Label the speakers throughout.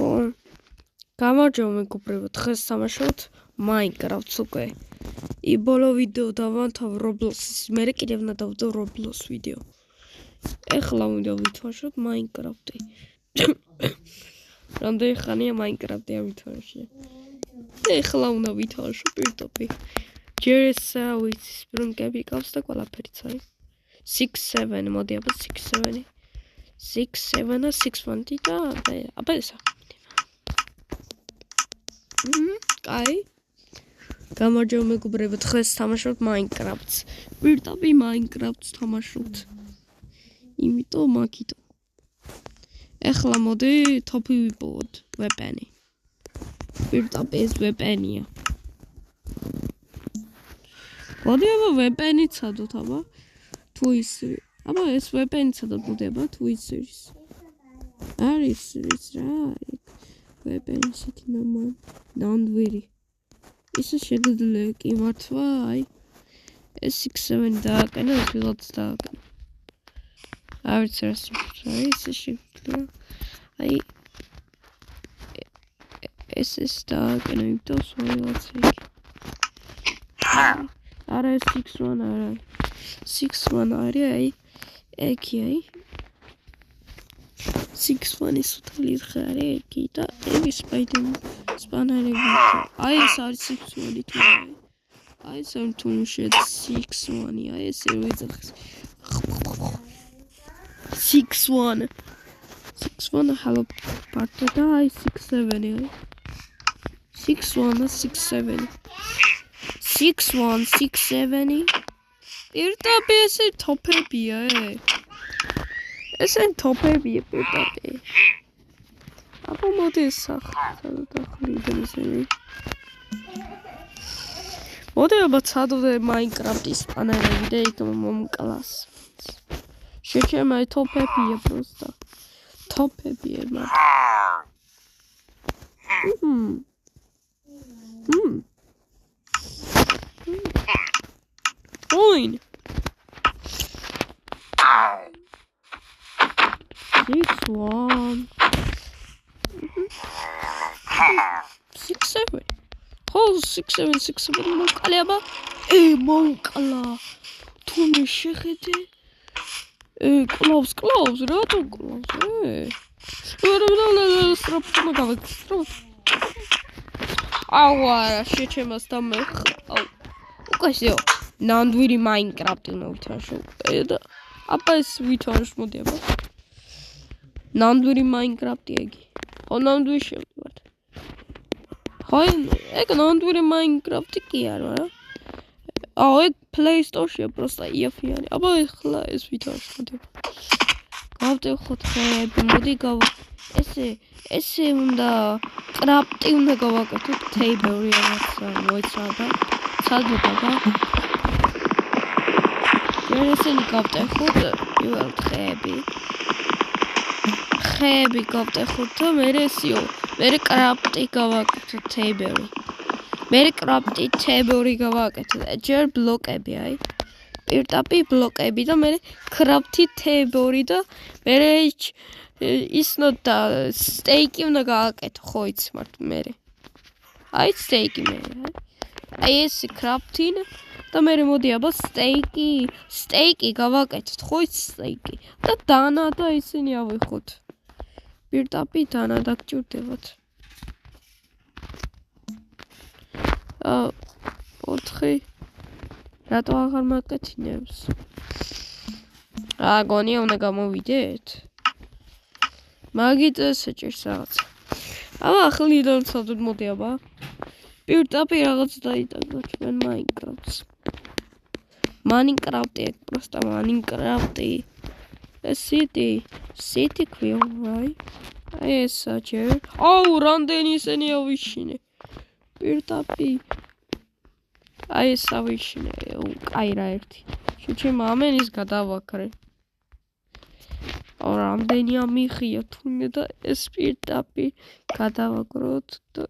Speaker 1: ხო გამარჯობა მეგობრებო დღეს თამაშობთ Minecraft-ს უკვე ბოლო ვიდეო დავანთავ Roblox-ის მე კიდევ უნდა დავდო Roblox ვიდეო ეხლა უნდა ვითვაშოთ Minecraft-ი რამდენი ხანია Minecraft-ი არ ვითვაშე ეხლა უნდა ვითვაშო პირდაპირ ჯერ ესა ვიცის ბრუნკები გავს და ყველაფერიც არის 6-7 მოდი აბა 6-7 6-7 6-1 და აბა ესა კაი გამარჯობა მეგობრებო დღეს თამაშობთ Minecraft-ს პირდაპირ Minecraft-ს თამაშობთ იმიტომ მაგითო ეხლა მოდი თოფი ვიპოვოთ ვეპენი პირდაპირ ეს ვეპენია მოდი აბა ვეპენი ცადოთ აბა თუ ის აბა ეს ვეპენი ცადოთ მოდი აბა თუ ის არის რა ვეპენის იქნა ნამდვილი ისე შეგძლია კი მართლა აი ეს 6-7 დააკენა ეს ვიღაც დააკენა არც რას ისე შეგძლია აი ეს დააკენა იმიტომ ვიღაც იქ არა ეს 6-1 არა 6-1 არის აი ეკი აი 6-1-ის უთლით ხარი ეკი და ეკი სპანერები აი ეს არის 6-1 თუ აი ეს თუ შედ 6-1 აი ეს ვეძახს 6-1 ჰალო პარტა და აი 6-7 აი 6-1 6-7 6-1 6-7 პირდაპირ ესე თოფებია ესე თოფებია პირდაპირ აბა მოდი მოდი აბა ცადვდე Minecraft-ის პანელები და იქ მომკლას შეჩემი თოფებია პროსტა თოფებია Fine. 6-1 6-7 Oh 6-7 მომკლე აბა მომკლა თუ მე შეხედე კლავს რატო კლავს სტროპმა გავაკეთე აუა შეჩემას და მე უკაშიო ნამდვილი Minecraft-ი მოვითვაშო და აბა ეს ვითვაშ მოდი აბა ნამდვილი Minecraft-ი ეგი ხო ნამდვილი შევდივართ ხო ეგ ნამდვილი Minecraft-ი კი არა აუ ეგ Play Store-შია პროსტა იაფიანი აბა ეხლა ეს ვითვაშ მოდი გავტეხოთ ხეები მოდი ესე უნდა კრაფტი უნდა გავაკეთოთ table-ი რაღაცა მოიცავდა ცალდება ჯერ ესენი გავტეხოთ პირველ ხეები გავტეხოთ და მერე ესიო მერე კრაფტი გავაკეთოთ table-ი მერე კრაფტი table-ი გავაკეთოთ ჯერ ბლოკები აი პირდაპირ ბლოკები და მერე კრაფტი table-ი და მერე ისნოდა სტეიკი უნდა გავაკეთო ხო იცი მარტო მერე აი სტეიკი მერე აი ეს კრაფტინი და მე მოდი აბა სტეიკი გავაკეთოთ ხო ის სტეიკი და დანა და ისინი ავიღოთ პირდაპირ დანა დაგჭირდებათ 4 რატო აღარ მაკეთინებს გონია უნდა გამოვიდეთ მაგით საჭირს რაღაც აბა ახლიდან ვცადოთ მოდი აბა პირდაპირ რაღაც დაიტანო ჩვენ Minecraft-ს Minecraft-ი პროსტა Minecraft-ი City ქვია აი ესა ჯერ აუ რამდენი ისენი ავიშინე პირდაპირ აი ეს ავიშინე აი რა ერთი შეჩემ ამენის გადავაქრე რამდენი ამიხია თუნდაც და ეს პირდაპირ გადავაგროთ და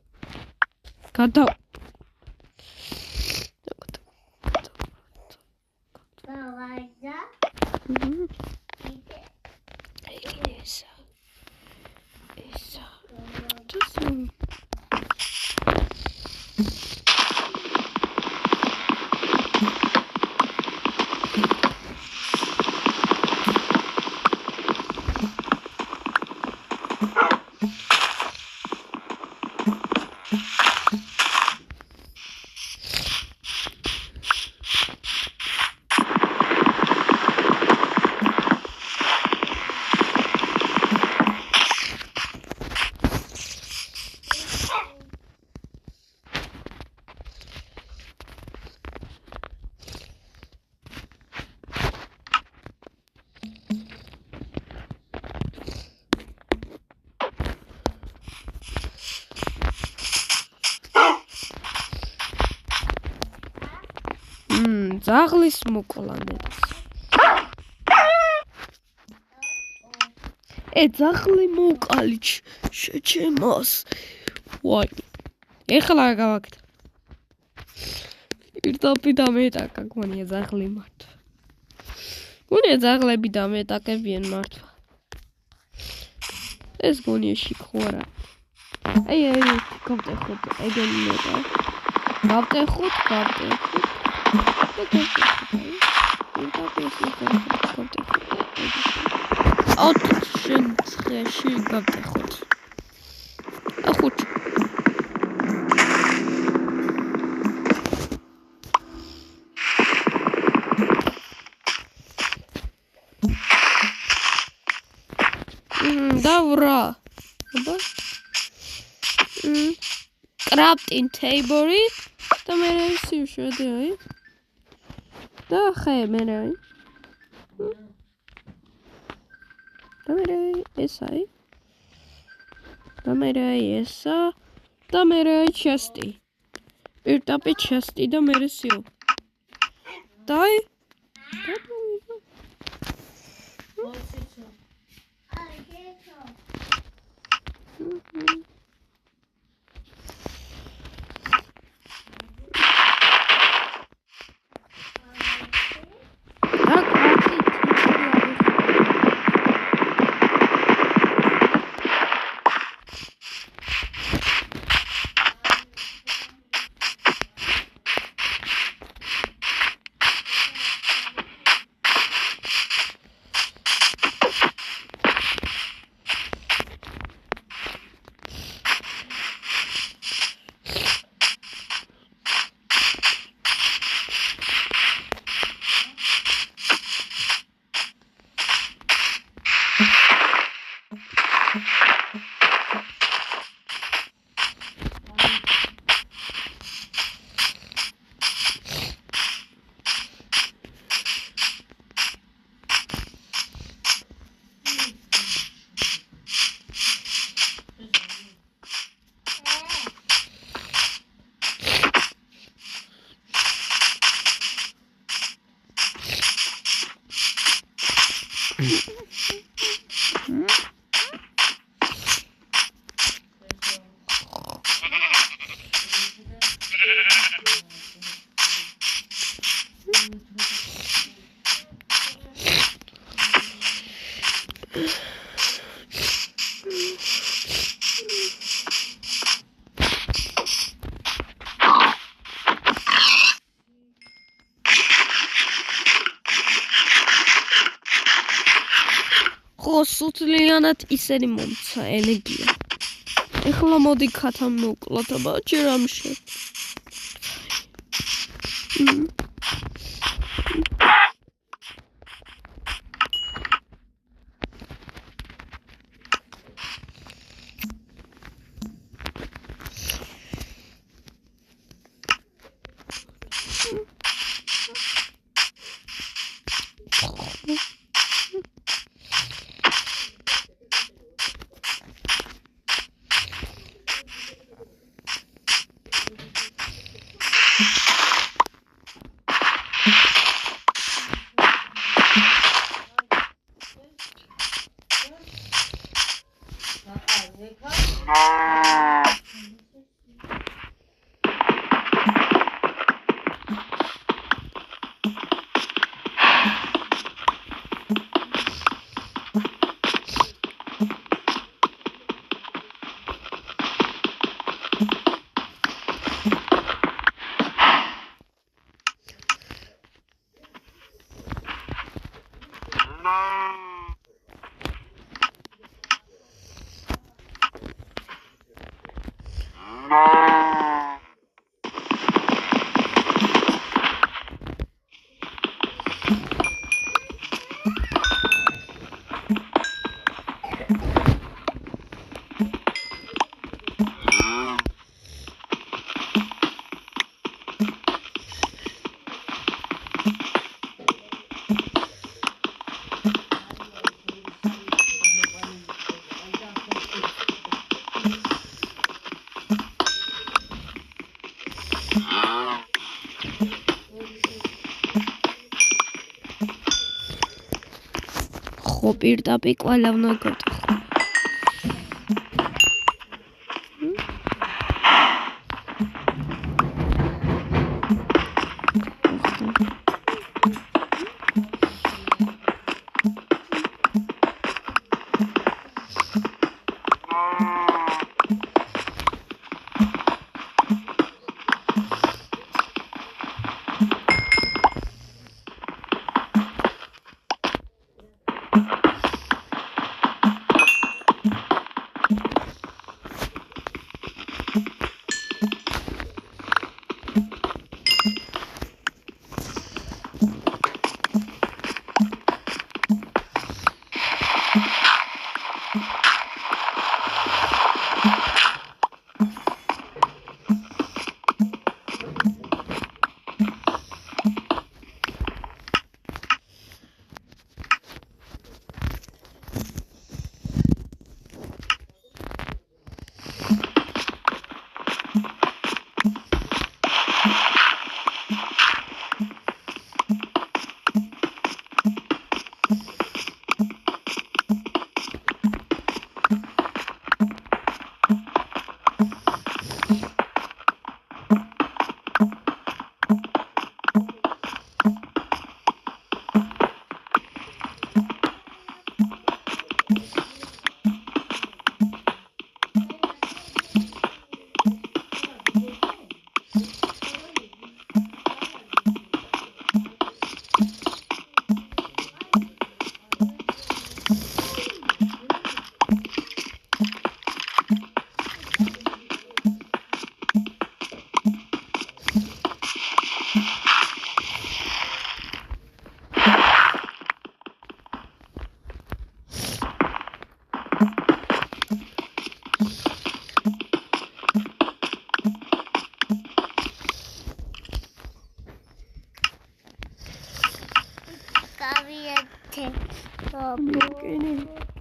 Speaker 1: ძაღლის მოკლანებს. ძაღლი მოკალი შეჩემას. ვაი. ეხლა გავაკეთე. პირდაპირ დამეტაკა გონია ძაღლი მართვა. გონია ძაღლები დამეტაკებიან მართვა. ეს გონია შიქორა. აი, გავტეხოთ, ეგენი მეტა. გავტეხოთ. შენში გავტეხოთ. ახუთ. დავრა. აბა. crafting table და მე სიუშვედი აი. და ხე მე აი. და მე ესაი. და მე ესა. და მე chesty. პირდაპირ chesty და მე სიუ. დაი. სულთლიანად ისენი მომცა ენერგია. ეხლა მოდი ქათან მოვკლოთ, აბა ჯერ ამშე. გეტეხო პირდაპირ ყველა უნდა გეტეხო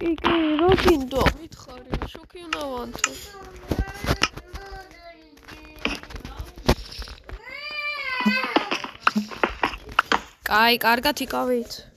Speaker 1: კი, რა გინდა? მითხარი, შოქი უნდა ვანთო. კაი, კარგად იკავით.